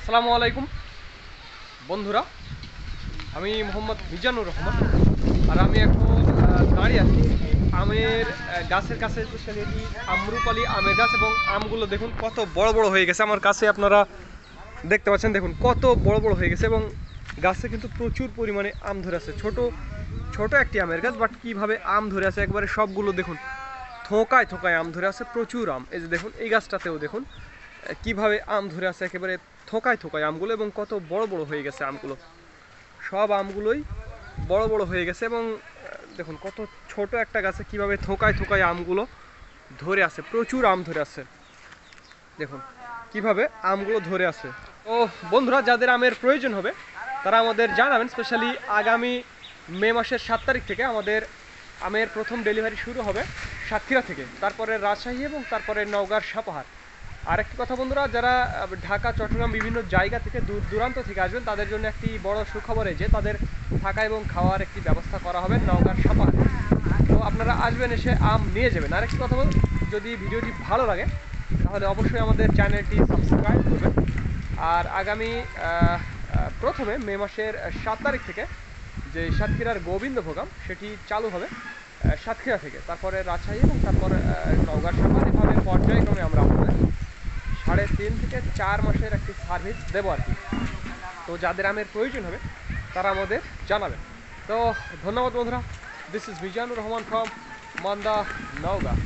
আসসালামু আলাইকুম বন্ধুরা, আমি মোহাম্মদ মিজানুর রহমান। আর আমি এখন দাঁড়িয়ে আছি আমের গাছের কাছে, স্পেশালি এটি আম্রপালি আমের গাছ। এবং আমগুলো দেখুন কত বড় বড় হয়ে গেছে আমার কাছে, আপনারা দেখতে পাচ্ছেন। দেখুন কত বড় বড় হয়ে গেছে এবং গাছে কিন্তু প্রচুর পরিমাণে আম ধরে আছে। ছোট ছোট একটি আমের গাছ, বাট কীভাবে আম ধরে আছে একবারে সবগুলো দেখুন, থোকায় থোকায় আম ধরে আছে, প্রচুর আম। এই যে দেখুন, এই গাছটাতেও দেখুন কিভাবে আম ধরে আছে, একেবারে থোকায় থোকায় আমগুলো, এবং কত বড় বড় হয়ে গেছে আমগুলো। সব আমগুলোই বড় বড় হয়ে গেছে এবং দেখুন কত ছোট একটা গাছে কিভাবে থোকায় থোকায় আমগুলো ধরে আছে, প্রচুর আম ধরে আছে। দেখুন কিভাবে আমগুলো ধরে আছে। তো বন্ধুরা, যাদের আমের প্রয়োজন হবে তারা আমাদের জানাবেন। স্পেশালি আগামী মে মাসের 7 তারিখ থেকে আমাদের আমের প্রথম ডেলিভারি শুরু হবে সাতক্ষীরা থেকে, তারপরে রাজশাহী এবং তারপরে নওগাঁর সাপাহার। আর একটি কথা বন্ধুরা, যারা ঢাকা, চট্টগ্রাম বিভিন্ন জায়গা থেকে দূর দূরান্ত থেকে আসবেন তাদের জন্য একটি বড় সুখবর, যে তাদের থাকা এবং খাওয়ার একটি ব্যবস্থা করা হবে নওগাঁর সাপাহারে। তো আপনারা আসবেন, এসে আম নিয়ে যাবেন। আর একটি কথা বলুন, যদি ভিডিওটি ভালো লাগে তাহলে অবশ্যই আমাদের চ্যানেলটি সাবস্ক্রাইব করবেন। আর আগামী প্রথমে মে মাসের 7 তারিখ থেকে যে সাতক্ষীরার গোবিন্দভোগ আম সেটি চালু হবে সাতক্ষীরা থেকে, তারপরে রাজশাহী এবং তারপরে নওগাঁর সাপাহার। এভাবে পর্যায়ক্রমে আমরা আপনাদের 3.5 থেকে 4 মাসের একটি সার্ভিস দেবো আর কি। তো যাদের আমের প্রয়োজন হবে তারা আমাদের জানাবেন। তো ধন্যবাদ বন্ধুরা, this is Mizanur Rahman from Manda, Naogaon.